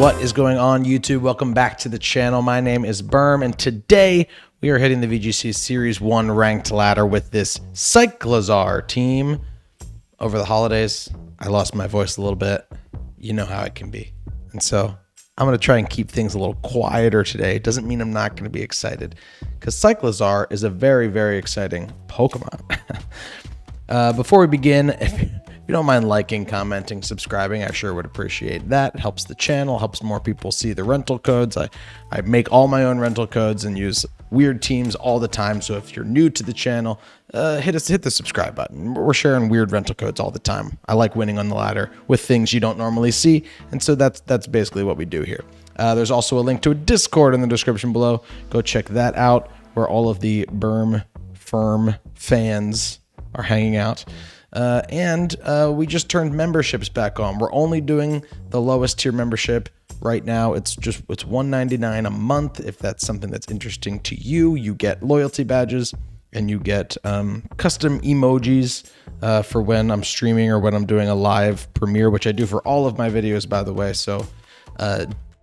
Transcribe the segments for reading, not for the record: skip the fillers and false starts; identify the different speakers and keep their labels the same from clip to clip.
Speaker 1: What is going on, YouTube? Welcome back to the channel. My name is Berm, and today we are hitting the VGC Series 1 ranked ladder with this Cyclizar team. Over the holidays, I lost my voice a little bit. You know how it can be. And so I'm going to try and keep things a little quieter today. Doesn't mean I'm not going to be excited, because Cyclizar is a very, very exciting Pokemon. Before we begin, if you don't mind liking, commenting, subscribing, I sure would appreciate that. It helps the channel, helps more people see the rental codes. I make all my own rental codes and use weird teams all the time. So if you're new to the channel, hit the subscribe button. We're sharing weird rental codes all the time. I like winning on the ladder with things you don't normally see. And so that's basically what we do here. There's also a link to a Discord in the description below. Go check that out, where all of the Berm Firm fans are hanging out. And we just turned memberships back on. We're only doing the lowest tier membership right now. It's $1.99 a month. If that's something that's interesting to you, you get loyalty badges and you get custom emojis for when I'm streaming or when I'm doing a live premiere, which I do for all of my videos, by the way. So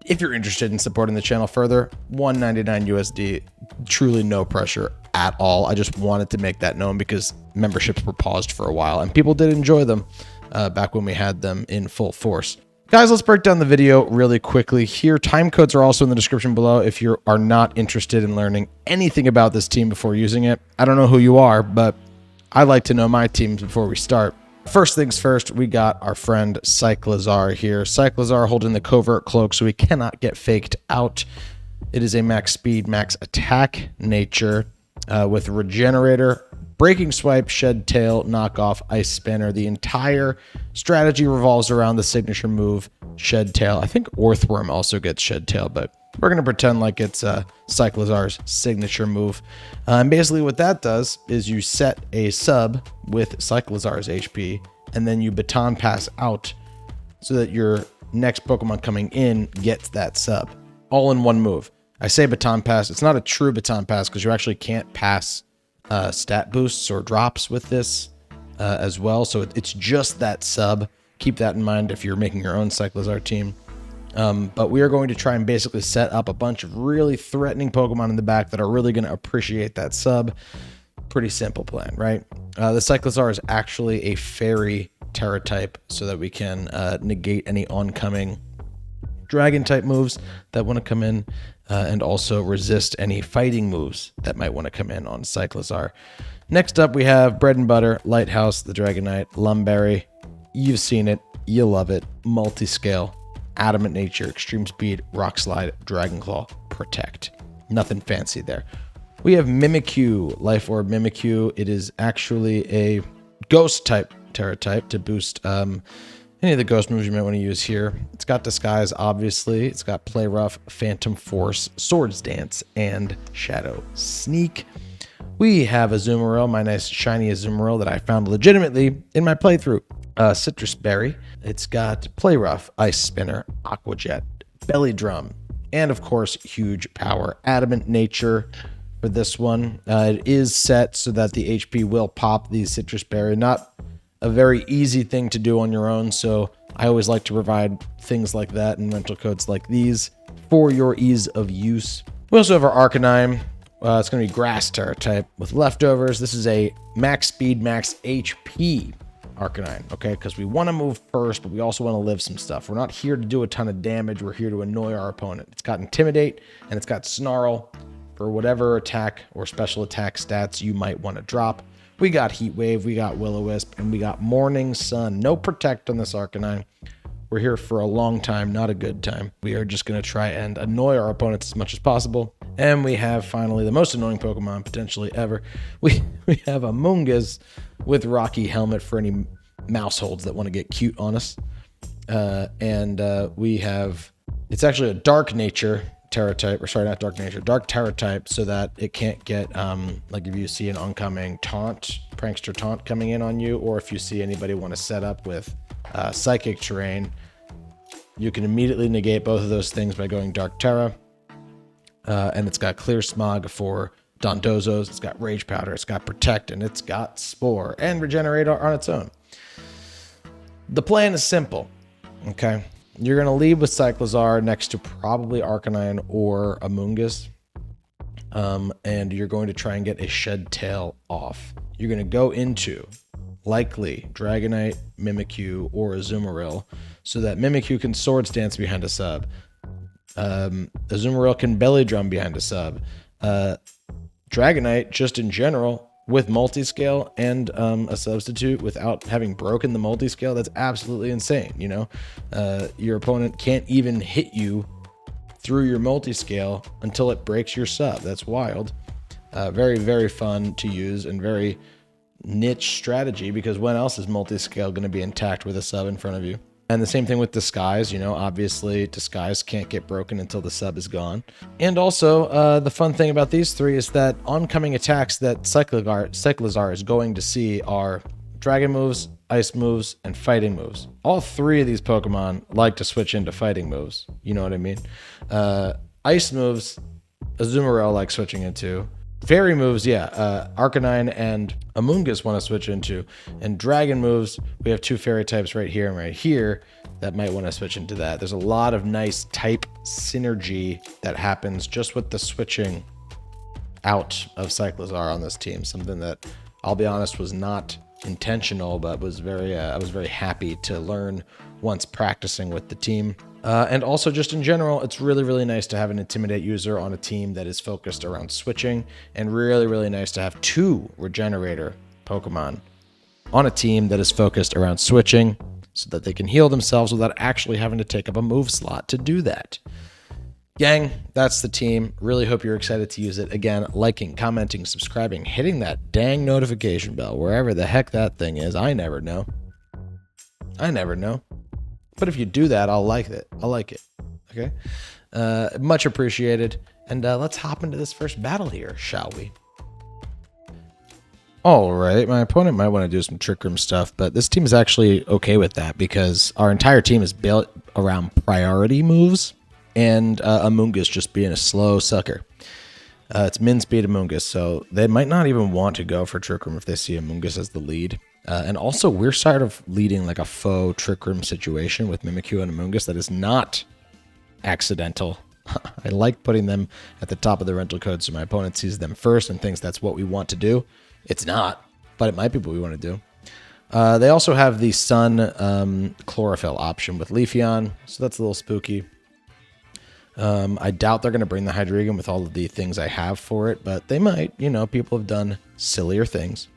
Speaker 1: if you're interested in supporting the channel further, $1.99 USD, truly no pressure at all. I just wanted to make that known because memberships were paused for a while and people did enjoy them back when we had them in full force. Guys, let's break down the video really quickly here. Time codes are also in the description below if you are not interested in learning anything about this team before using it. I don't know who you are, but I like to know my teams before we start. First things first, we got our friend Cyclizar here. Cyclizar holding the covert cloak so he cannot get faked out. It is a max speed, max attack nature with regenerator, breaking swipe, shed tail, knockoff, ice spinner. The entire strategy revolves around the signature move, shed tail. I think Orthworm also gets shed tail, but we're going to pretend like it's Cyclizar's signature move. And basically what that does is you set a sub with Cyclizar's HP, and then you baton pass out so that your next Pokemon coming in gets that sub. All in one move. I say baton pass. It's not a true baton pass because you actually can't pass stat boosts or drops with this as well. So it's just that sub. Keep that in mind if you're making your own Cyclizar team. But we are going to try and basically set up a bunch of really threatening Pokemon in the back that are really going to appreciate that sub. Pretty simple plan, right? The Cyclizar is actually a fairy Terra type so that we can negate any oncoming dragon type moves that want to come in and also resist any fighting moves that might want to come in on Cyclizar. Next up, we have Bread and Butter, Lighthouse, the Dragonite, Lumberry. You've seen it. You love it. Multi-scale. Adamant Nature, Extreme Speed, Rock Slide, Dragon Claw, Protect. Nothing fancy there. We have Mimikyu, Life Orb Mimikyu. It is actually a Ghost type Terra type to boost any of the Ghost moves you might want to use here. It's got Disguise, obviously. It's got Play Rough, Phantom Force, Swords Dance, and Shadow Sneak. We have Azumarill, my nice shiny Azumarill that I found legitimately in my playthrough. Citrus Berry. It's got Play Rough, Ice Spinner, Aqua Jet, Belly Drum, and of course, huge power. Adamant Nature for this one. It is set so that the HP will pop the Citrus Berry. Not a very easy thing to do on your own, so I always like to provide things like that and rental codes like these for your ease of use. We also have our Arcanine. It's going to be Grass Terra type with leftovers. This is a max speed, max HP Arcanine, okay? Because we want to move first, but we also want to live some stuff. We're not here to do a ton of damage. We're here to annoy our opponent. It's got Intimidate, and it's got Snarl for whatever attack or special attack stats you might want to drop. We got Heat Wave, we got Will-O-Wisp, and we got Morning Sun. No Protect on this Arcanine. We're here for a long time, not a good time. We are just going to try and annoy our opponents as much as possible. And we have, finally, the most annoying Pokemon potentially ever. We have a Mungus with Rocky Helmet for any mouseholds that want to get cute on us. We have, it's actually a Dark Nature Terra type, or sorry, not Dark Nature, Dark Terra type, so that it can't get, like if you see an oncoming taunt, Prankster Taunt coming in on you, or if you see anybody want to set up with Psychic Terrain, you can immediately negate both of those things by going Dark Terra. And it's got Clear Smog for Dondozos, it's got Rage Powder, it's got Protect, and it's got Spore and Regenerate on its own. The plan is simple, okay? you're going to lead with Cyclizar next to probably Arcanine or Amoonguss. And you're going to try and get a Shed Tail off. You're going to go into likely Dragonite, Mimikyu, or Azumarill so that Mimikyu can Swords Dance behind a sub. Azumarill can Belly Drum behind a sub. Dragonite, just in general, with multiscale and a substitute without having broken the multiscale, that's absolutely insane. You know, your opponent can't even hit you through your multiscale until it breaks your sub. That's wild. Very, very fun to use and very niche strategy, because when else is multiscale going to be intact with a sub in front of you? And the same thing with Disguise. You know, obviously Disguise can't get broken until the sub is gone. And also, the fun thing about these three is that oncoming attacks that Cyclizar is going to see are Dragon moves, Ice moves, and Fighting moves. All three of these Pokemon like to switch into Fighting moves. You know what I mean? Ice moves, Azumarill likes switching into. Fairy moves, yeah, Arcanine and Amoonguss want to switch into. And Dragon moves, we have two Fairy types right here and right here that might want to switch into that. There's a lot of nice type synergy that happens just with the switching out of Cyclizar on this team. Something that, I'll be honest, was not intentional, but was I was very happy to learn once practicing with the team. And also just in general, it's really, really nice to have an Intimidate user on a team that is focused around switching, and really, really nice to have two Regenerator Pokemon on a team that is focused around switching so that they can heal themselves without actually having to take up a move slot to do that. Gang, that's the team. Really hope you're excited to use it. Again, liking, commenting, subscribing, hitting that dang notification bell, wherever the heck that thing is. I never know. But if you do that, I'll like it. Okay? Much appreciated. And let's hop into this first battle here, shall we? All right, my opponent might want to do some Trick Room stuff, but this team is actually okay with that because our entire team is built around priority moves and Amoonguss just being a slow sucker. It's min speed Amoonguss, so they might not even want to go for Trick Room if they see Amoonguss as the lead. And also, we're sort of leading like a faux Trick Room situation with Mimikyu and Amoonguss that is not accidental. I like putting them at the top of the rental code so my opponent sees them first and thinks that's what we want to do. It's not, but it might be what we want to do. They also have the Sun Chlorophyll option with Leafeon, so that's a little spooky. I doubt they're going to bring the Hydreigon with all of the things I have for it, but they might. You know, people have done sillier things.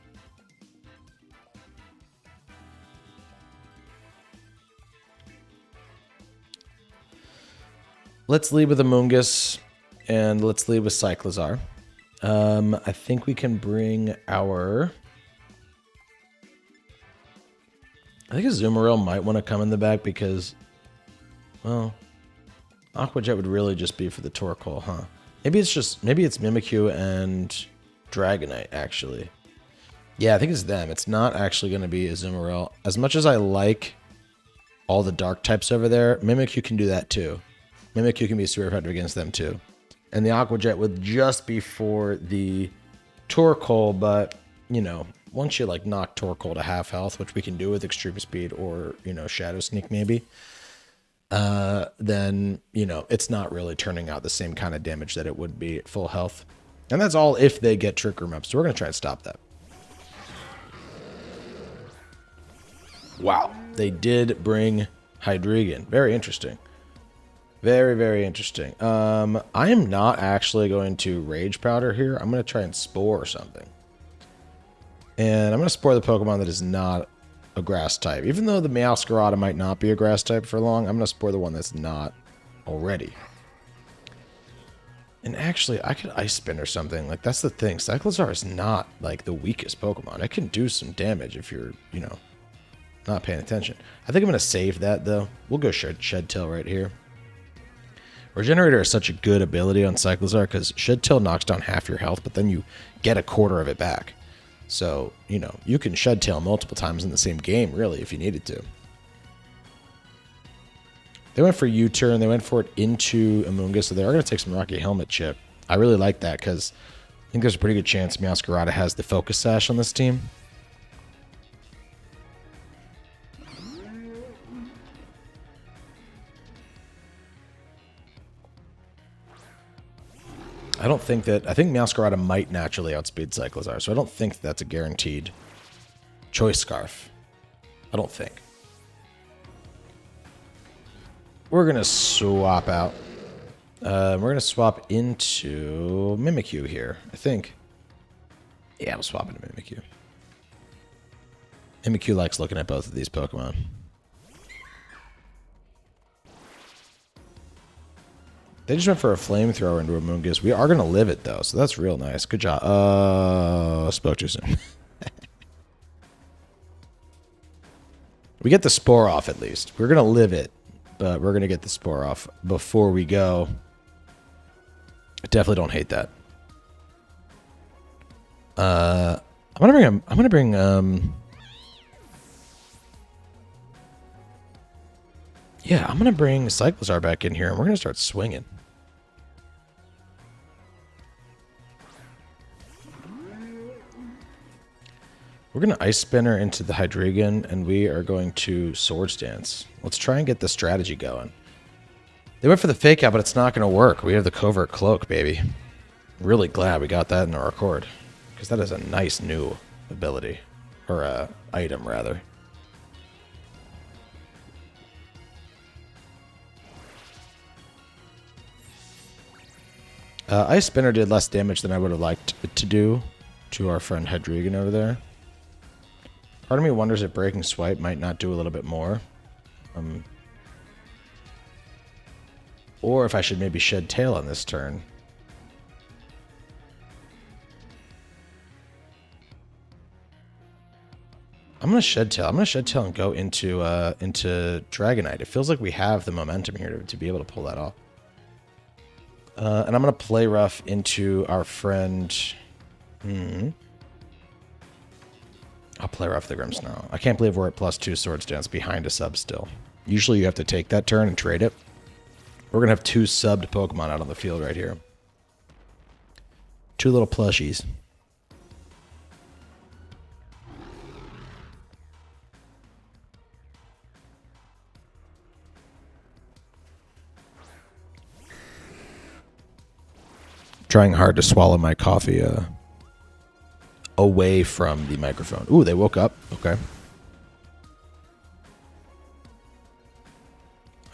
Speaker 1: Let's lead with Amoonguss, and let's lead with Cyclizar. I think we can bring our... I think Azumarill might want to come in the back because, well, Aqua Jet would really just be for the Torkoal, huh? Maybe it's Mimikyu and Dragonite, actually. Yeah, I think it's them. It's not actually going to be Azumarill. As much as I like all the dark types over there, Mimikyu can do that too. Mimikyu can be super effective against them too. And the Aqua Jet would just be for the Torkoal, but, you know, once you like knock Torkoal to half health, which we can do with Extreme Speed or, you know, Shadow Sneak maybe, then, you know, it's not really turning out the same kind of damage that it would be at full health. And that's all if they get Trick Room up. So we're going to try and stop that. Wow. They did bring Hydreigon. Very interesting. Very, very interesting. I am not actually going to Rage Powder here. I'm going to try and Spore something. And I'm going to Spore the Pokemon that is not a Grass type. Even though the Meowscarada might not be a Grass type for long, I'm going to Spore the one that's not already. And actually, I could Ice Spin or something. Like, that's the thing. Cyclizar is not, like, the weakest Pokemon. It can do some damage if you're, you know, not paying attention. I think I'm going to save that, though. We'll go Shed Tail right here. Regenerator is such a good ability on Cyclizar because Shed Tail knocks down half your health, but then you get a quarter of it back. So, you know, you can Shed Tail multiple times in the same game, really, if you needed to. They went for U-turn. They went for it into Amoonguss, so they are going to take some Rocky Helmet chip. I really like that because I think there's a pretty good chance Meowscarada has the Focus Sash on this team. I don't think that... I think Meowscarada might naturally outspeed Cyclizar, so I don't think that's a guaranteed choice scarf. I don't think. We're going to swap out. We're going to swap into Mimikyu here, I think. Yeah, we'll swap into Mimikyu. Mimikyu likes looking at both of these Pokemon. They just went for a flamethrower into a Moongus. We are going to live it, though, so that's real nice. Good job. Spoke too soon. We get the Spore off, at least. We're going to live it, but we're going to get the Spore off before we go. I definitely don't hate that. I'm gonna bring yeah, I'm gonna bring Cyclizar back in here, and we're gonna start swinging. We're gonna Ice Spinner into the Hydreigon, and we are going to Swords Dance. Let's try and get the strategy going. They went for the fake out, but it's not gonna work. We have the Covert Cloak, baby. Really glad we got that in our record, because that is a nice new ability, or item rather. Ice Spinner did less damage than I would have liked it to do to our friend Hydreigon over there. Part of me wonders if Breaking Swipe might not do a little bit more. Or if I should maybe Shed Tail on this turn. I'm gonna Shed Tail. I'm gonna Shed Tail and go into Dragonite. It feels like we have the momentum here to be able to pull that off. And I'm gonna Play Rough into our friend. I'll Play Rough the Grimmsnarl. I can't believe we're at +2 Swords Dance behind a sub still. Usually you have to take that turn and trade it. We're gonna have 2 subbed Pokemon out on the field right here. 2 little plushies. Trying hard to swallow my coffee away from the microphone. Ooh, they woke up. Okay.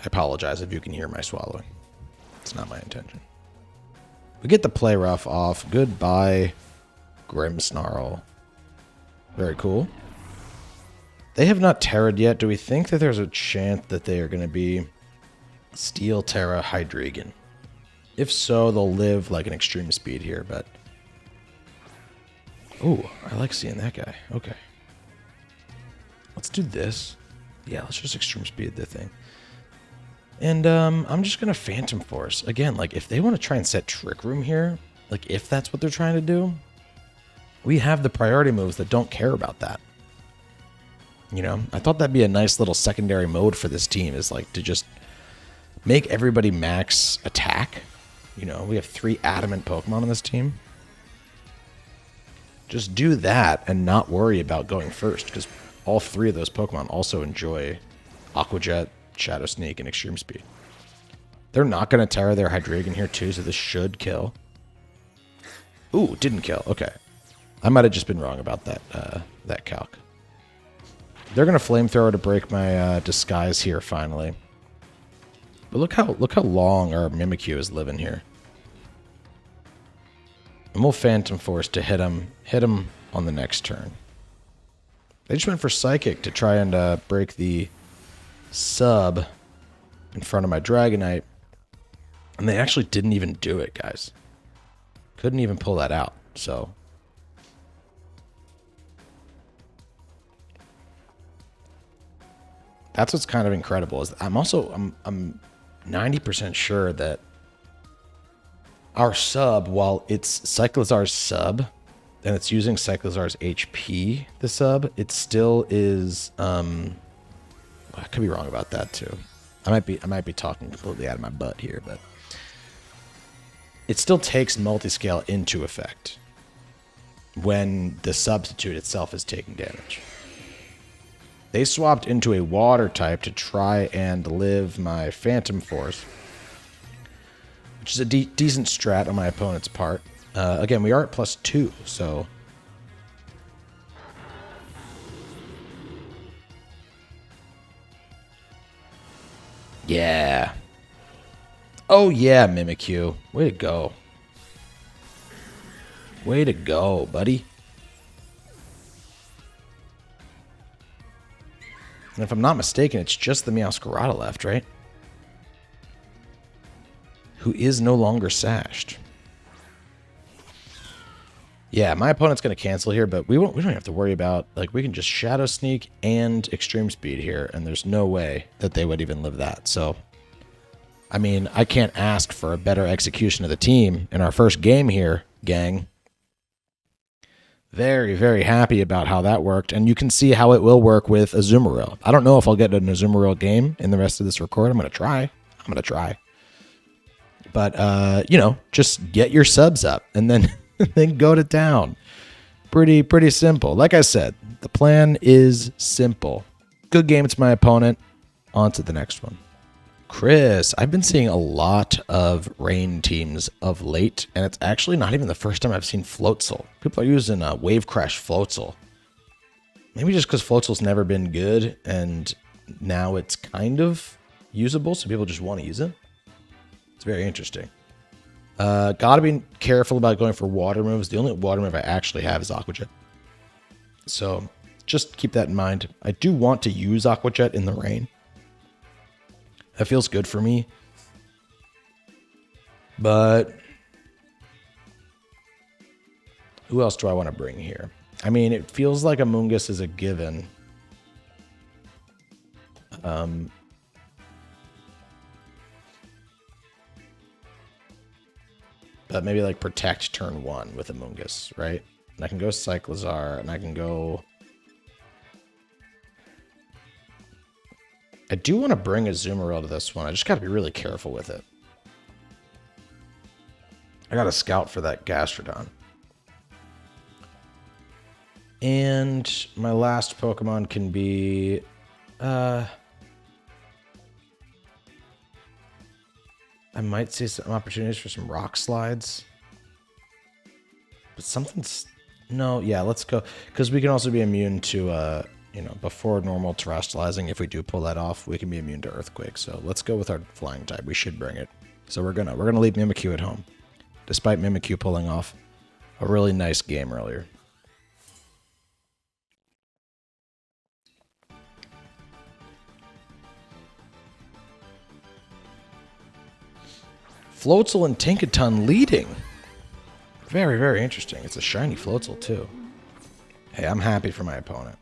Speaker 1: I apologize if you can hear my swallowing. It's not my intention. We get the Play Rough off. Goodbye, Grimmsnarl. Very cool. They have not Terra'd yet. Do we think that there's a chance that they are going to be Steel Terra Hydreigon? If so, they'll live like an extreme speed here, but... Ooh, I like seeing that guy. Okay. Let's do this. Yeah, let's just extreme speed the thing. And I'm just going to Phantom Force. Again, like, if they want to try and set Trick Room here, like, if that's what they're trying to do, we have the priority moves that don't care about that. You know? I thought that'd be a nice little secondary mode for this team, is, like, to just make everybody max attack. You know, we have 3 adamant Pokemon on this team. Just do that and not worry about going first, because all 3 of those Pokemon also enjoy Aqua Jet, Shadow Sneak, and Extreme Speed. They're not going to Terra their Hydreigon here too, so this should kill. Ooh, didn't kill. Okay. I might have just been wrong about that that calc. They're going to Flamethrower to break my disguise here finally. But look how long our Mimikyu is living here. And we'll Phantom Force to hit him on the next turn. They just went for Psychic to try and break the sub in front of my Dragonite. And they actually didn't even do it, guys. Couldn't even pull that out, so... That's what's kind of incredible, is I'm 90% sure that our sub, while it's Cyclizar's sub, and it's using Cyclizar's HP, the sub, it still is, I could be wrong about that too. I might be talking completely out of my butt here, but it still takes multi-scale into effect when the substitute itself is taking damage. They swapped into a water type to try and live my Phantom Force, which is a decent strat on my opponent's part. Again, we are at +2, so... Yeah. Oh, yeah, Mimikyu. Way to go. Way to go, buddy. And if I'm not mistaken, it's just the Meowscarada left, right? Who is no longer sashed. Yeah, my opponent's going to cancel here, but we don't have to worry about... Like, we can just Shadow Sneak and Extreme Speed here, and there's no way that they would even live that. So, I mean, I can't ask for a better execution of the team in our first game here, gang. Very, very happy about how that worked, and you can see how it will work with Azumarill. I don't know if I'll get an Azumarill game in the rest of this record. I'm going to try. But, you know, just get your subs up, and then... then go to town. Pretty simple. Like I said, the plan is simple. Good game to my opponent. On to the next one. Chris, I've been seeing a lot of rain teams of late, and it's actually not even the first time I've seen Floatzel. People are using Wave Crash Floatzel. Maybe just because Floatzel's never been good, and now it's kind of usable, so people just want to use it. It's very interesting. Gotta be careful about going for water moves. The only water move I actually have is Aqua Jet. So just keep that in mind. I do want to use Aqua Jet in the rain. That feels good for me. But who else do I want to bring here? I mean, it feels like Amoonguss is a given. But maybe like protect turn 1 with Amoonguss, right? And I can go Cyclizar, and I can go... I do want to bring a Azumarill to this one. I just got to be really careful with it. I got to scout for that Gastrodon. And my last Pokemon can be... I might see some opportunities for some rock slides. But something's... No, yeah, let's go. Because we can also be immune to, you know, before normal terrestrializing. If we do pull that off, we can be immune to earthquake. So let's go with our flying type. We should bring it. So we're gonna leave Mimikyu at home. Despite Mimikyu pulling off a really nice game earlier. Floatzel and Tinkaton leading. Very, very interesting. It's a shiny Floatzel, too. Hey, I'm happy for my opponent.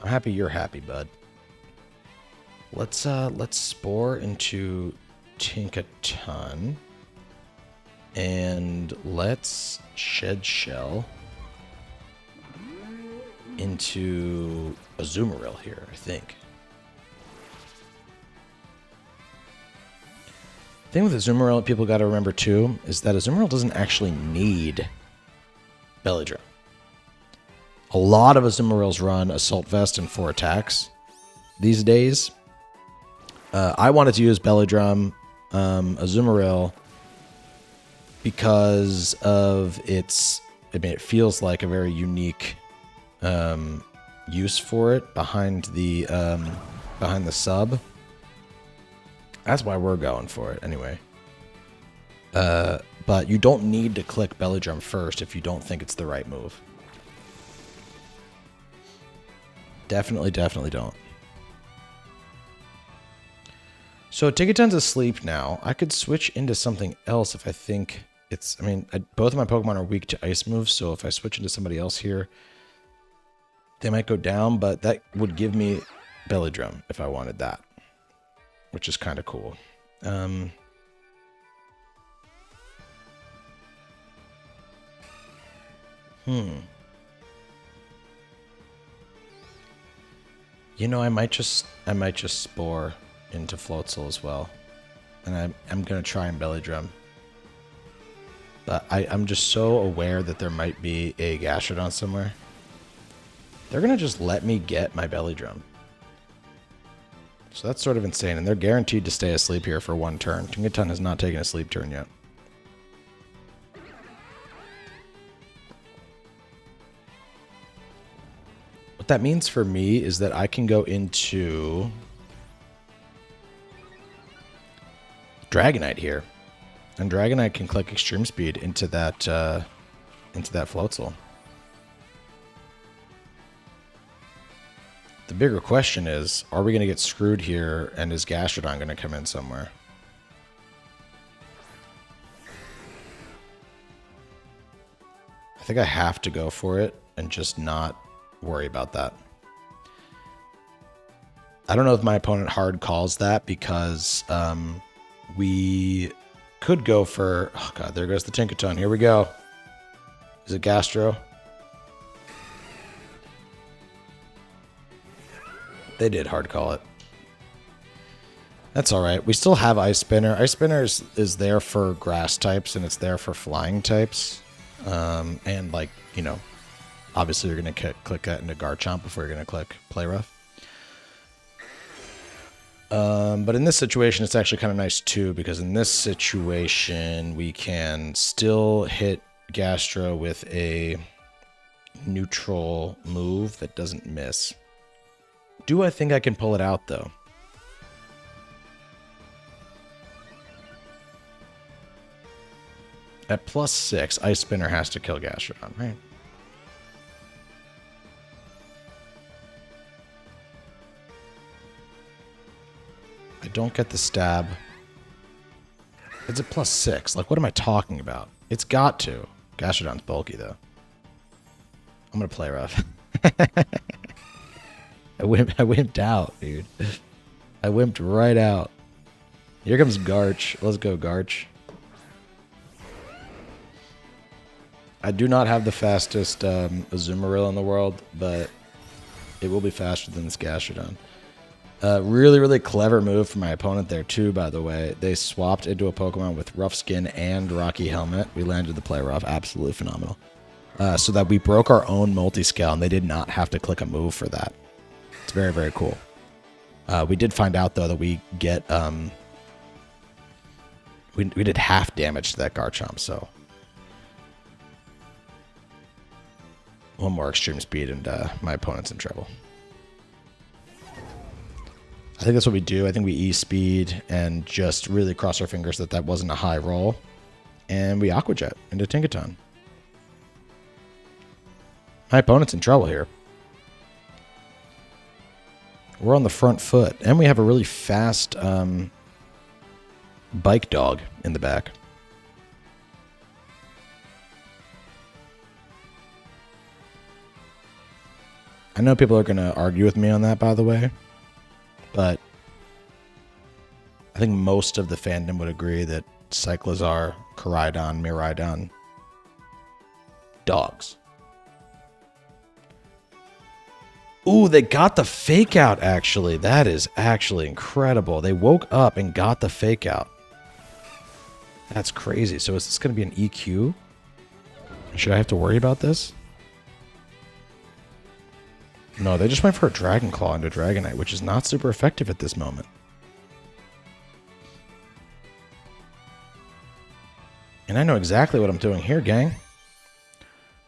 Speaker 1: I'm happy you're happy, bud. Let's Spore into Tinkaton. And let's Shed Shell into Azumarill here, I think. The thing with Azumarill people got to remember too is that Azumarill doesn't actually need Belly Drum. A lot of Azumarills run Assault Vest and 4 attacks these days. I wanted to use Belly Drum Azumarill because of its... I mean, it feels like a very unique use for it behind the sub. That's why we're going for it, anyway. But you don't need to click Belly Drum first if you don't think it's the right move. Definitely don't. So Tinkaton's asleep now. I could switch into something else if I think it's... I mean, both of my Pokemon are weak to ice moves, so if I switch into somebody else here, they might go down, but that would give me Belly Drum if I wanted that, which is kind of cool. You know, I might just Spore into Floatzel as well, and I'm gonna try and Belly Drum. But I'm just so aware that there might be a Gastrodon somewhere. They're gonna just let me get my Belly Drum. So that's sort of insane, and they're guaranteed to stay asleep here for one turn. Tinkaton has not taken a sleep turn yet. What that means for me is that I can go into Dragonite here. And Dragonite can click Extreme Speed into that Floatzel. The bigger question is, are we going to get screwed here, and is Gastrodon going to come in somewhere? I think I have to go for it and just not worry about that. I don't know if my opponent hard calls that because we could go for... Oh, God, there goes the Tinkaton. Here we go. Is it Gastro? They did hard call it. That's all right. We still have Ice Spinner. Ice Spinner is there for grass types, and it's there for flying types. And, like, you know, obviously you're going to click that into Garchomp before you're going to click Play Rough. But in this situation, it's actually kind of nice, too, because in this situation, we can still hit Gastro with a neutral move that doesn't miss. Do I think I can pull it out, though? At +6, Ice Spinner has to kill Gastrodon, right? I don't get the stab. It's a +6. Like, what am I talking about? It's got to. Gastrodon's bulky, though. I'm going to Play Rough. I wimped out, dude. I wimped right out. Here comes Garch. Let's go, Garch. I do not have the fastest Azumarill in the world, but it will be faster than this Gastrodon. Really, really clever move from my opponent there, too, by the way. They swapped into a Pokemon with Rough Skin and Rocky Helmet. We landed the Play Rough. Absolutely phenomenal. So that we broke our own multi-scale, and they did not have to click a move for that. It's very, very cool. We did find out, though, that we get... we did half damage to that Garchomp, so... One more Extreme Speed, and my opponent's in trouble. I think that's what we do. I think we E-Speed and just really cross our fingers that that wasn't a high roll. And we Aqua Jet into Tinkaton. My opponent's in trouble here. We're on the front foot. And we have a really fast bike dog in the back. I know people are going to argue with me on that, by the way. But I think most of the fandom would agree that Cyclizar, Koraidon, Miraidon, dogs. Ooh, they got the fake out, actually. That is actually incredible. They woke up and got the fake out. That's crazy. So is this going to be an EQ? Should I have to worry about this? No, they just went for a Dragon Claw into Dragonite, which is not super effective at this moment. And I know exactly what I'm doing here, gang.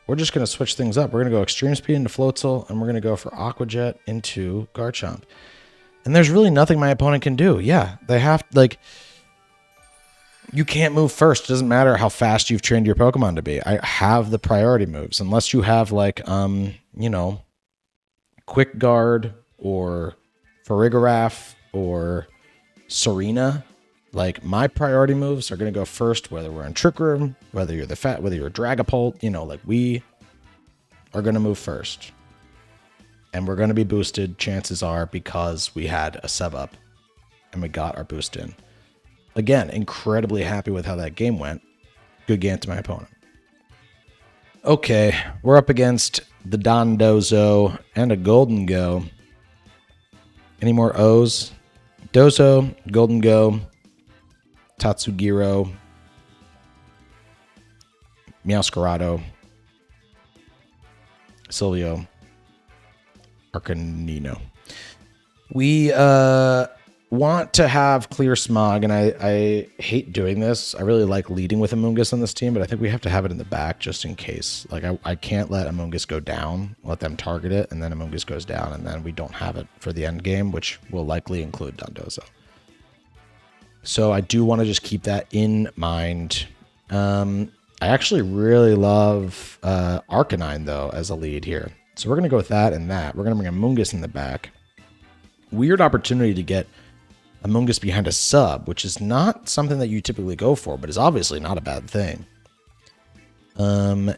Speaker 1: We're just going to switch things up. We're going to go Extreme Speed into Floatzel, and we're going to go for Aqua Jet into Garchomp. And there's really nothing my opponent can do. Yeah, they have, like... You can't move first. It doesn't matter how fast you've trained your Pokemon to be. I have the priority moves. Unless you have, like, you know... Quick Guard or Farigiraf or Serena, like my priority moves are going to go first, whether we're in Trick Room, whether you're whether you're Dragapult, you know, like we are going to move first. And we're going to be boosted, chances are, because we had a sub up and we got our boost in. Again, incredibly happy with how that game went. Good game to my opponent. Okay, we're up against the Dondozo and a Golden Go. Any more O's? Dozo, Golden Go, Tatsugiro, Meowscarado, Silvio, Arcanino. We want to have clear smog, and I hate doing this. I really like leading with Amoonguss on this team, but I think we have to have it in the back just in case. Like, I can't let Amoonguss go down, let them target it, and then Amoonguss goes down, and then we don't have it for the end game, which will likely include Dondozo. So I do want to just keep that in mind. I actually really love Arcanine, though, as a lead here. So we're going to go with that and that. We're going to bring Amoonguss in the back. Weird opportunity to get Amoonguss behind a sub, which is not something that you typically go for, but is obviously not a bad thing. And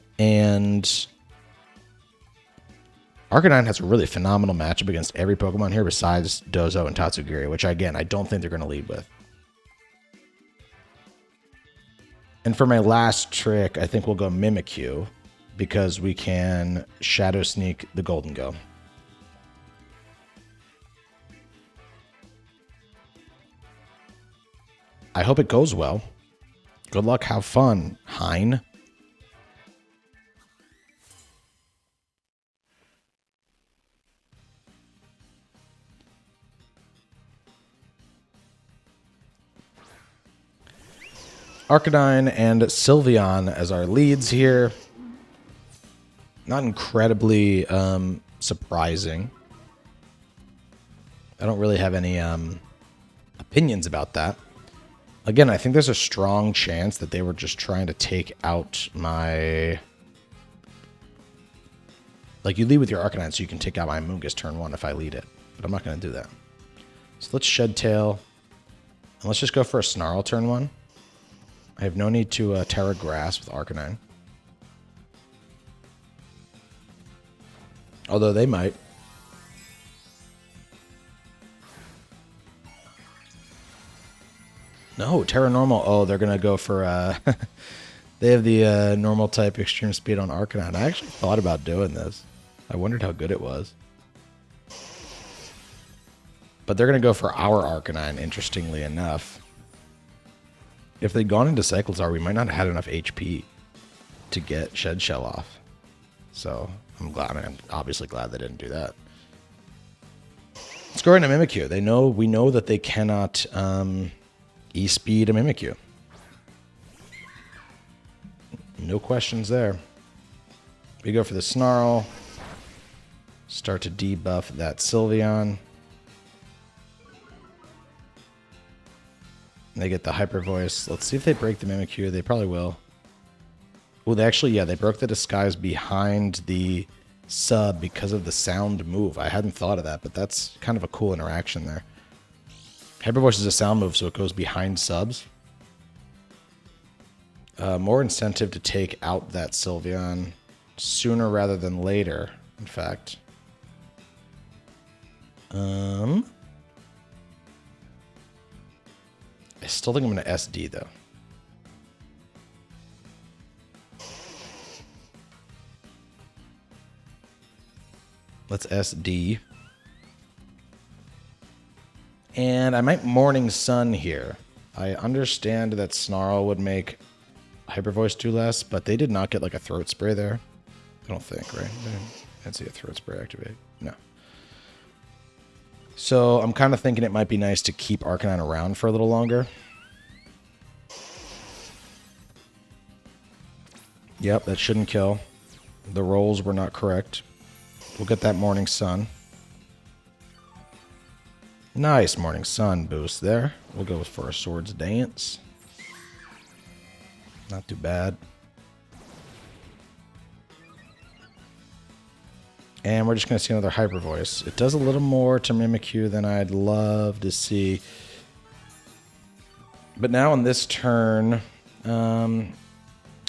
Speaker 1: Arcanine has a really phenomenal matchup against every Pokemon here besides Dozo and Tatsugiri, which, again, I don't think they're going to lead with. And for my last trick, I think we'll go Mimikyu, because we can Shadow Sneak the Golden Go. I hope it goes well. Good luck, have fun, Hein. Arcanine and Sylveon as our leads here. Not incredibly surprising. I don't really have any opinions about that. Again, I think there's a strong chance that they were just trying to take out my... Like, you lead with your Arcanine so you can take out my Amoonguss turn 1 if I lead it. But I'm not going to do that. So let's Shed Tail. And let's just go for a Snarl turn 1. I have no need to Terra Grass with Arcanine. Although they might. No, Terra Normal. Oh, they're going to go for... they have the normal type extreme speed on Arcanine. I actually thought about doing this. I wondered how good it was. But they're going to go for our Arcanine, interestingly enough. If they'd gone into Cyclizar, we might not have had enough HP to get Shed Shell off. So I'm glad. I'm obviously glad they didn't do that. Let's go right into Mimikyu. We know that they cannot E-speed a Mimikyu. No questions there. We go for the Snarl. Start to debuff that Sylveon. They get the Hyper Voice. Let's see if they break the Mimikyu. They probably will. Well, they broke the Disguise behind the sub because of the sound move. I hadn't thought of that, but that's kind of a cool interaction there. Hyper Voice is a sound move, so it goes behind subs. More incentive to take out that Sylveon sooner rather than later, in fact. I still think I'm going to SD, though. Let's SD. And I might Morning Sun here. I understand that Snarl would make Hyper Voice do less, but they did not get like a Throat Spray there. I don't think, right? I didn't see a Throat Spray activate. No. So I'm kind of thinking it might be nice to keep Arcanine around for a little longer. Yep, that shouldn't kill. The rolls were not correct. We'll get that Morning Sun. Nice Morning Sun boost there. We'll go for a Swords Dance. Not too bad. And we're just going to see another Hyper Voice. It does a little more to Mimikyu than I'd love to see. But now on this turn, I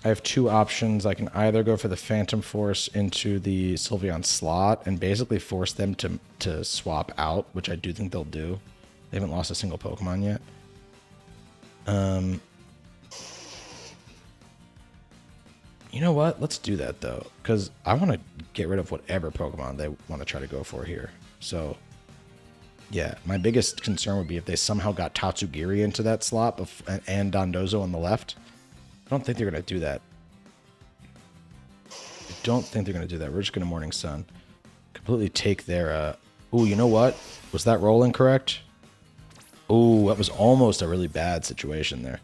Speaker 1: have two options. I can either go for the Phantom Force into the Sylveon slot and basically force them to swap out, which I do think they'll do. They haven't lost a single Pokemon yet. You know what? Let's do that, though, because I want to get rid of whatever Pokemon they want to try to go for here. So, yeah, my biggest concern would be if they somehow got Tatsugiri into that slot and Dondozo on the left. I don't think they're going to do that. I don't think they're going to do that. We're just going to Morning Sun. Completely take their... Ooh, you know what? Was that roll incorrect? Oh, that was almost a really bad situation there.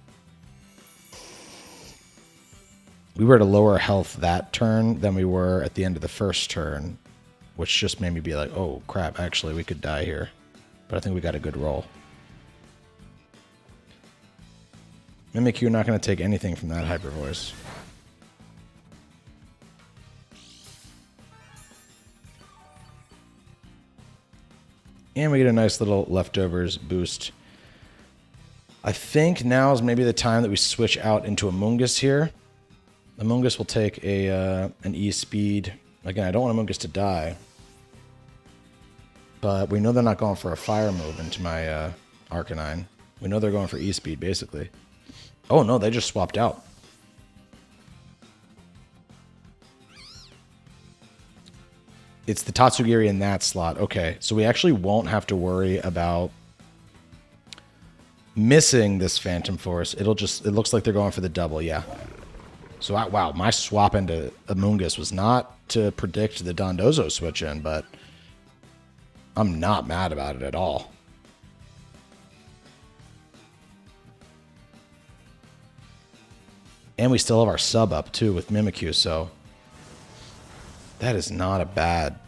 Speaker 1: We were at a lower health that turn than we were at the end of the first turn, which just made me be like, oh, crap, actually, we could die here. But I think we got a good roll. Mimikyu not going to take anything from that Hyper Voice. And we get a nice little leftovers boost. I think now is maybe the time that we switch out into Amoonguss here. Amoonguss will take an E speed. Again, I don't want Amoonguss to die. But we know they're not going for a fire move into my Arcanine. We know they're going for E speed, basically. Oh, no, they just swapped out. It's the Tatsugiri in that slot. Okay, so we actually won't have to worry about missing this Phantom Force. It looks like they're going for the double, yeah. So, wow, my swap into Amoonguss was not to predict the Dondozo switch in, but I'm not mad about it at all. And we still have our sub up, too, with Mimikyu, so that is not a bad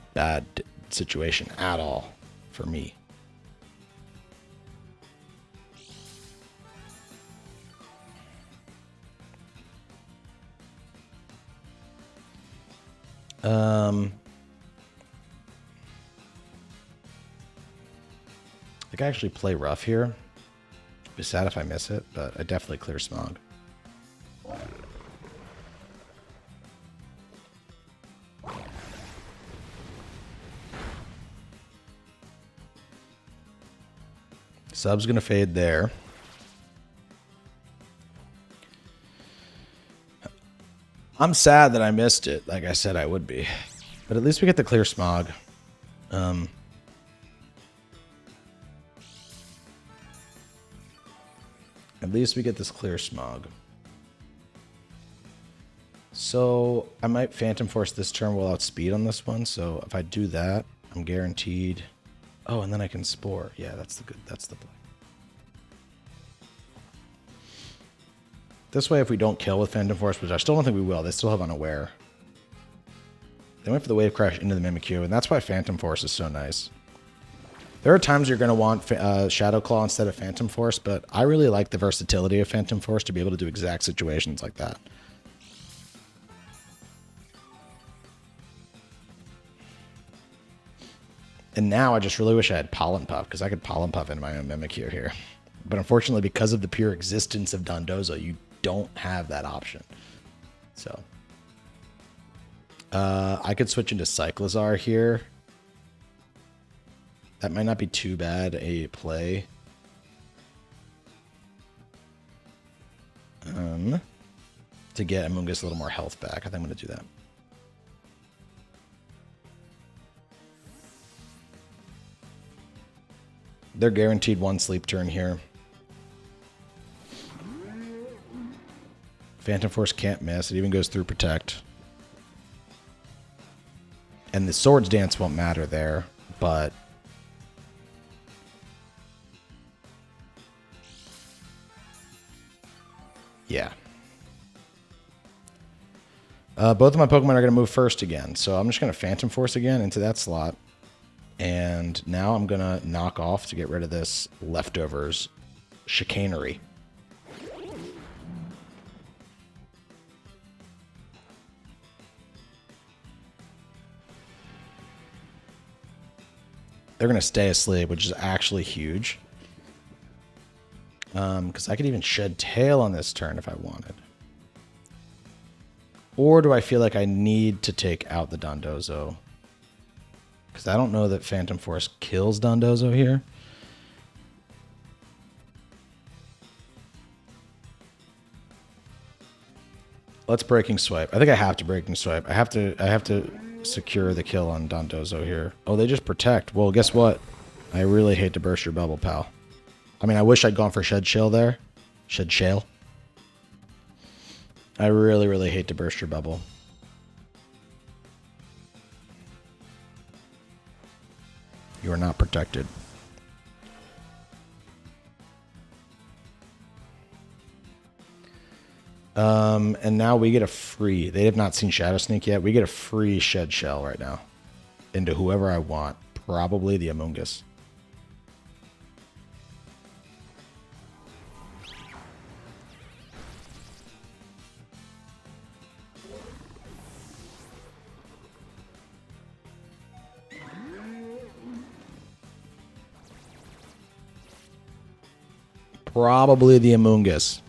Speaker 1: situation at all for me. I think I actually play rough here. Be sad if I miss it, but I definitely clear Smog. Sub's going to fade there. I'm sad that I missed it, like I said I would be. But at least we get the clear Smog. At least we get this clear Smog. So I might Phantom Force this turn while outspeed on this one. So if I do that, I'm guaranteed. Oh, and then I can Spore. Yeah, that's the play. This way, if we don't kill with Phantom Force, which I still don't think we will, they still have Unaware. They went for the Wave Crash into the Mimikyu, and that's why Phantom Force is so nice. There are times you're going to want Shadow Claw instead of Phantom Force, but I really like the versatility of Phantom Force to be able to do exact situations like that. And now I just really wish I had Pollen Puff, because I could Pollen Puff into my own Mimikyu here. But unfortunately, because of the pure existence of Dondozo, you don't have that option. So I could switch into Cyclizar here. That might not be too bad a play. To get Amoonguss a little more health back. I think I'm going to do that. They're guaranteed one sleep turn here. Phantom Force can't miss. It even goes through Protect. And the Swords Dance won't matter there, but yeah. Both of my Pokemon are going to move first again, so I'm just going to Phantom Force again into that slot. And now I'm going to knock off to get rid of this leftovers chicanery. They're going to stay asleep, which is actually huge. Because I could even shed Tail on this turn if I wanted. Or do I feel like I need to take out the Dondozo? Because I don't know that Phantom Force kills Dondozo here. Let's Breaking Swipe. I think I have to Breaking Swipe. I have to secure the kill on Dondozo here. Oh, they just Protect. Well, guess what? I really hate to burst your bubble, pal. I mean, I wish I'd gone for Shed Shell there. Shed Shell. I really, really hate to burst your bubble. You are not protected. And now we get a free. They have not seen Shadow Sneak yet. We get a free Shed Shell right now into whoever I want. Probably the Amoonguss. Probably the Amoonguss.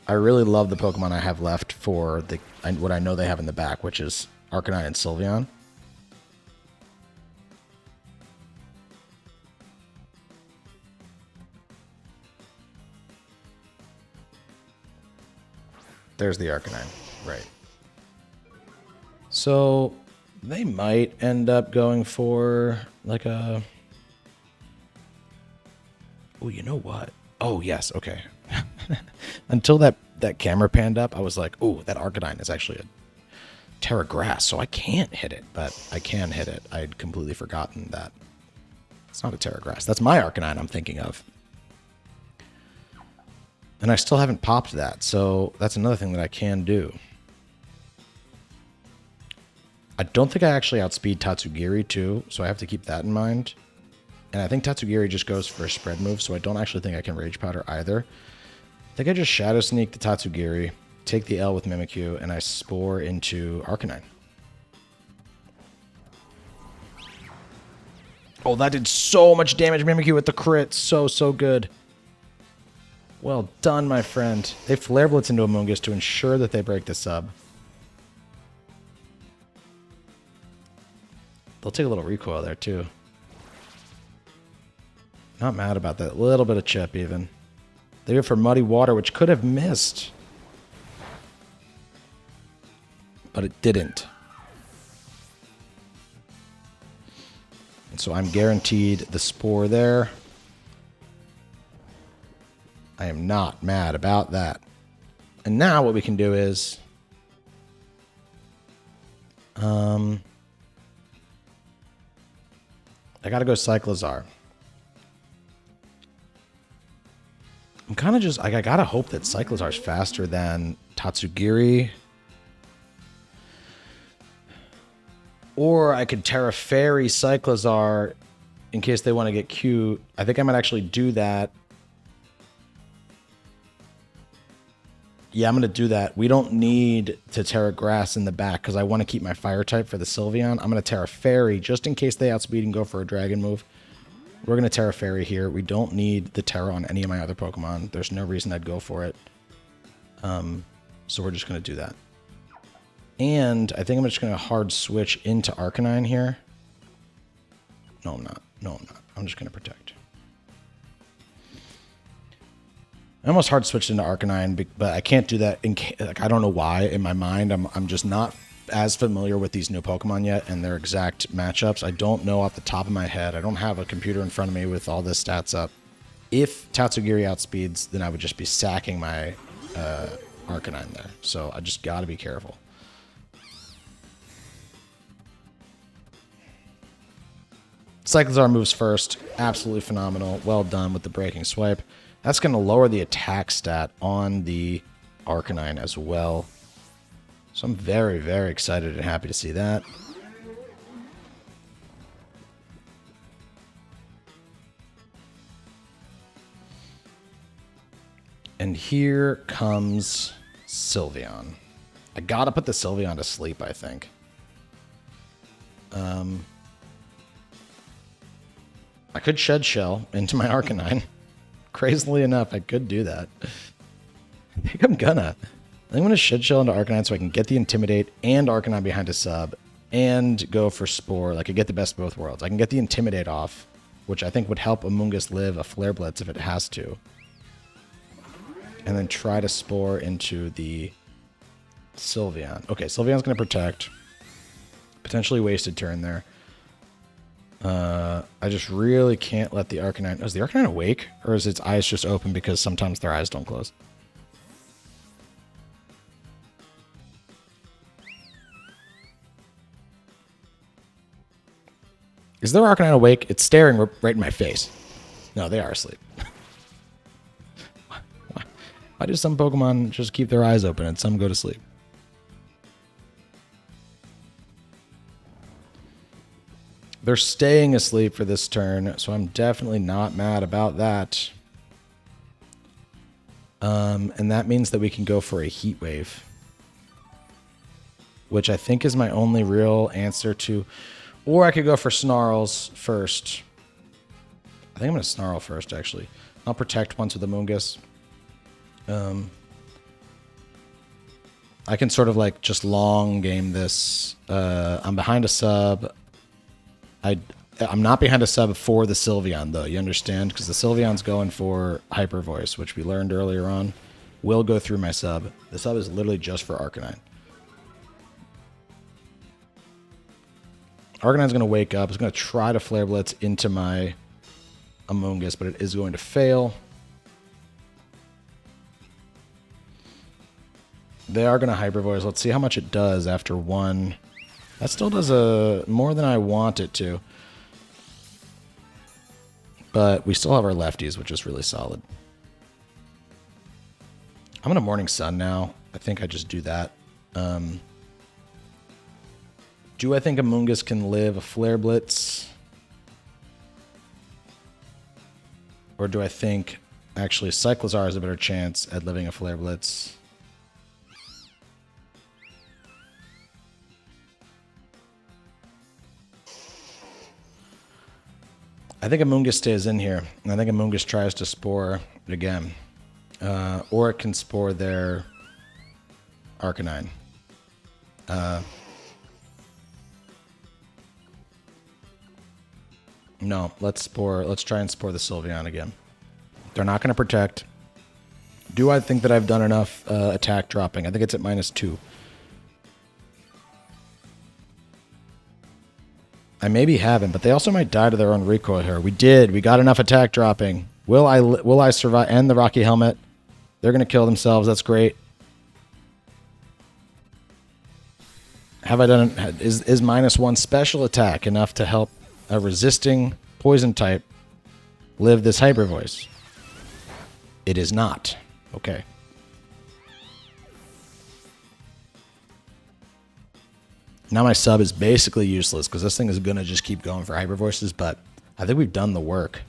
Speaker 1: I really love the Pokemon I have left for what I know they have in the back, which is Arcanine and Sylveon. There's the Arcanine. Right. So they might end up going for like a... Oh, you know what? Oh, yes. Okay. Until that camera panned up, I was like, oh, that Arcanine is actually a Terra Grass, so I can't hit it, but I can hit it. I'd completely forgotten that. It's not a Terra Grass. That's my Arcanine I'm thinking of. And I still haven't popped that, so that's another thing that I can do. I don't think I actually outspeed Tatsugiri, too, so I have to keep that in mind. And I think Tatsugiri just goes for a spread move, so I don't actually think I can Rage Powder either. I think I just Shadow Sneak the Tatsugiri, take the L with Mimikyu, and I Spore into Arcanine. Oh, that did so much damage, Mimikyu, with the crit. So good. Well done, my friend. They Flare Blitz into Amoonguss to ensure that they break the sub. They'll take a little recoil there, too. Not mad about that. A little bit of chip, even. They go for Muddy Water, which could have missed. But it didn't. And so I'm guaranteed the Spore there. I am not mad about that. And now what we can do is... I gotta go Cyclizar. I'm kind of just... like, I gotta hope that Cyclizar is faster than Tatsugiri. Or I could Terra Fairy Cyclizar in case they want to get cute. I think I might actually do that. Yeah, I'm going to do that. We don't need to Terra Grass in the back because I want to keep my Fire type for the Sylveon. I'm going to Terra Fairy just in case they outspeed and go for a Dragon move. We're going to Terra Fairy here. We don't need the Terra on any of my other Pokemon. There's no reason I'd go for it. So we're just going to do that. And I think I'm just going to hard switch into Arcanine here. No, I'm not. No, I'm not. I'm just going to Protect. I almost hard switched into Arcanine, but I can't do that. Like, I don't know why. In my mind, I'm just not as familiar with these new Pokemon yet and their exact matchups. I don't know off the top of my head. I don't have a computer in front of me with all this stats up. If Tatsugiri outspeeds, then I would just be sacking my Arcanine there. So I just got to be careful. Cyclizar moves first. Absolutely phenomenal. Well done with the Breaking Swipe. That's going to lower the attack stat on the Arcanine as well. So I'm very, very excited and happy to see that. And here comes Sylveon. I got to put the Sylveon to sleep, I think. I could Shed Shell into my Arcanine. Crazily enough, I could do that. I think I'm gonna Shed Shell into Arcanine so I can get the Intimidate and Arcanine behind a sub and go for Spore. Like, I get the best of both worlds. I can get the Intimidate off, which I think would help Amoonguss live a Flare Blitz if it has to. And then try to Spore into the Sylveon. Okay, Sylveon's gonna Protect. Potentially wasted turn there. I just really can't let the Arcanine... Is the Arcanine awake? Or is its eyes just open because sometimes their eyes don't close? Is their Arcanine awake? It's staring right in my face. No, they are asleep. Why do some Pokemon just keep their eyes open and some go to sleep? They're staying asleep for this turn, so I'm definitely not mad about that. And that means that we can go for a Heat Wave, which I think is my only real answer to... Or I could go for Snarls first. I think I'm going to Snarl first, actually. I'll Protect once with the Moongus. I can sort of like just long game this. I'm behind a sub. I'm not behind a sub for the Sylveon, though. You understand? Because the Sylveon's going for Hyper Voice, which we learned earlier on. Will go through my sub. The sub is literally just for Arcanine. Arcanine's going to wake up. It's going to try to Flare Blitz into my Amoonguss, but it is going to fail. They are going to Hyper Voice. Let's see how much it does after one. That still does more than I want it to. But we still have our lefties, which is really solid. I'm going to Morning Sun now. I think I just do that. Do I think Amoonguss can live a Flare Blitz? Or do I think actually Cyclizar has a better chance at living a Flare Blitz? I think Amoonguss stays in here, and I think Amoonguss tries to Spore it again. Or it can Spore their Arcanine. No, let's try and Spore the Sylveon again. They're not going to Protect. Do I think that I've done enough attack dropping? I think it's at -2. I maybe haven't, but they also might die to their own recoil here. We did. We got enough attack dropping. Will I survive? And the Rocky Helmet. They're going to kill themselves. That's great. Have I done it? Is -1 special attack enough to help a resisting poison type live this Hyper Voice? It is not. Okay. Now my sub is basically useless because this thing is going to just keep going for Hyper Voices, but I think we've done the work.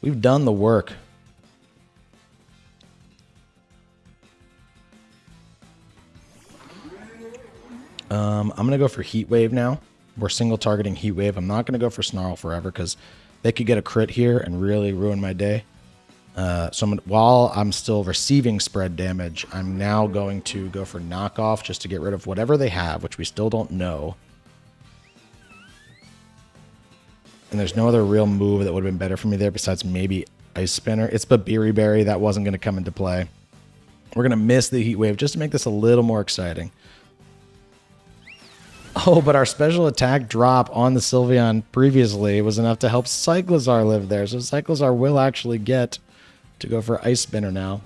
Speaker 1: We've done the work. I'm going to go for Heat Wave now. We're single targeting Heat Wave. I'm not going to go for Snarl forever because they could get a crit here and really ruin my day. So while I'm still receiving spread damage, I'm now going to go for Knockoff just to get rid of whatever they have, which we still don't know. And there's no other real move that would have been better for me there besides maybe Ice Spinner. It's Babiri Berry. That wasn't going to come into play. We're going to miss the Heat Wave just to make this a little more exciting. Oh, but our special attack drop on the Sylveon previously was enough to help Cyclizar live there. So Cyclizar will actually get to go for Ice Spinner now.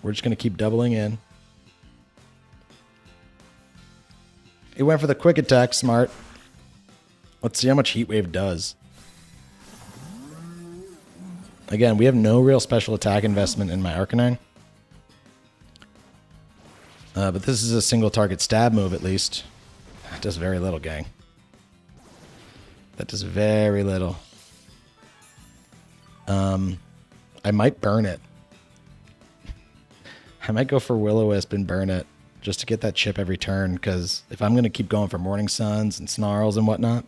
Speaker 1: We're just going to keep doubling in. He went for the quick attack. Smart. Let's see how much Heat Wave does. Again, we have no real special attack investment in my Arcanine. But this is a single target stab move at least. That does very little, gang. That does very little. I might burn it. I might go for Will-O-Wisp and burn it just to get that chip every turn, because if I'm going to keep going for Morning Suns and Snarls and whatnot.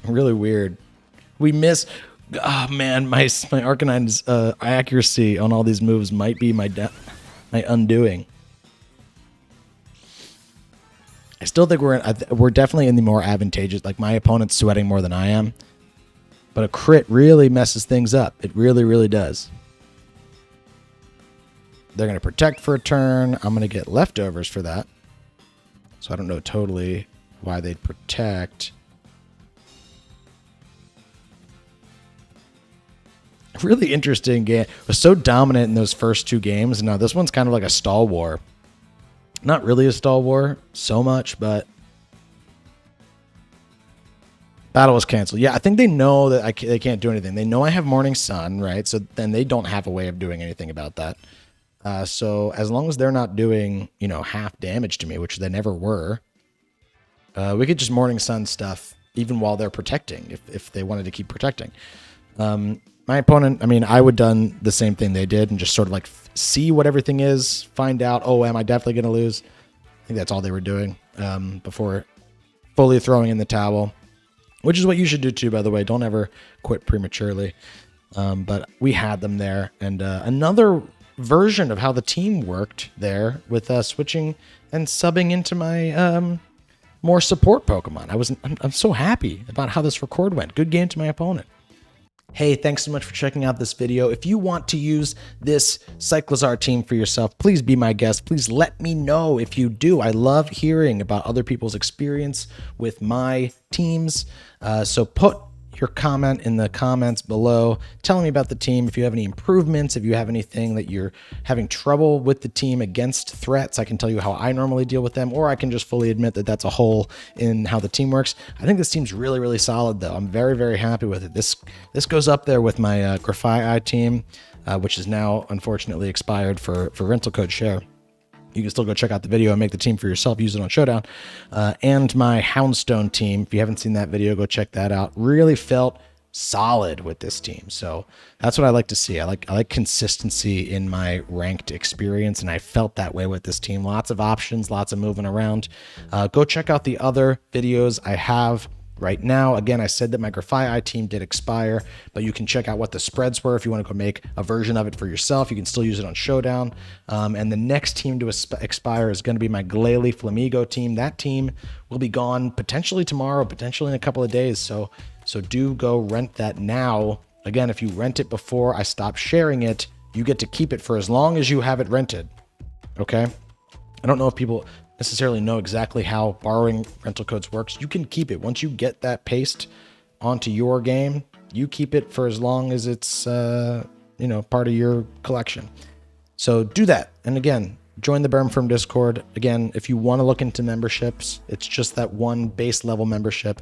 Speaker 1: Really weird. We miss... Oh, man, my Arcanine's accuracy on all these moves might be my undoing. I still think we're definitely in the more advantageous... Like, my opponent's sweating more than I am. But a crit really messes things up. It really, really does. They're going to Protect for a turn. I'm going to get leftovers for that. So I don't know totally why they'd Protect. Really interesting game. It was so dominant in those first two games. Now this one's kind of like a stall war. Not really a stall war so much, but Battle was canceled. Yeah, I think they know that they can't do anything. They know I have Morning Sun, right? So then they don't have a way of doing anything about that. So as long as they're not doing, you know, half damage to me, which they never were, we could just Morning Sun stuff even while they're protecting, if they wanted to keep protecting. My opponent, I mean, I would have done the same thing they did and just sort of like see what everything is, find out, oh, am I definitely going to lose? I think that's all they were doing before fully throwing in the towel, which is what you should do too, by the way. Don't ever quit prematurely. But we had them there. And another version of how the team worked there with switching and subbing into my more support Pokemon. I'm so happy about how this record went. Good game to my opponent. Hey, thanks so much for checking out this video. If you want to use this Cyclizar team for yourself, please be my guest. Please let me know if you do. I love hearing about other people's experience with my teams. So put your comment in the comments below. Tell me about the team. If you have any improvements, if you have anything that you're having trouble with the team against threats, I can tell you how I normally deal with them, or I can just fully admit that that's a hole in how the team works. I think this team's really, really solid though. I'm very, very happy with it. This goes up there with my Grafai team, which is now unfortunately expired for rental code share. You can still go check out the video and make the team for yourself. Use it on Showdown. And my Houndstone team. If you haven't seen that video, go check that out. Really felt solid with this team. So that's what I like to see. I like consistency in my ranked experience, and I felt that way with this team. Lots of options, lots of moving around. Go check out the other videos I have right now. Again, I said that my Grafai team did expire, but you can check out what the spreads were if you want to go make a version of it for yourself. You can still use it on Showdown. And the next team to expire is going to be my Glalie Flamigo team. That team will be gone potentially tomorrow, potentially in a couple of days. So do go rent that now. Again, if you rent it before I stop sharing it, you get to keep it for as long as you have it rented. Okay? I don't know if people necessarily know exactly how borrowing rental codes works. You can keep it once you get that paste onto your game. You keep it for as long as it's part of your collection. So do that. And again, join the Berm Firm Discord. Again, if you want to look into memberships, it's just that one base level membership.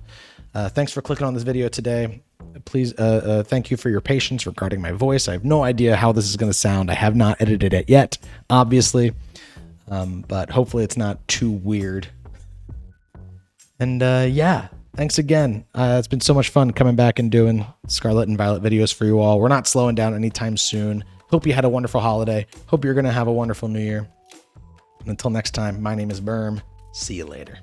Speaker 1: Thanks for clicking on this video today. Please, thank you for your patience regarding my voice. I have no idea how this is going to sound. I have not edited it yet, obviously. But hopefully it's not too weird. And yeah, thanks again. It's been so much fun coming back and doing Scarlet and Violet videos for you all. We're not slowing down anytime soon. Hope you had a wonderful holiday. Hope you're going to have a wonderful new year. And until next time, my name is Berm. See you later.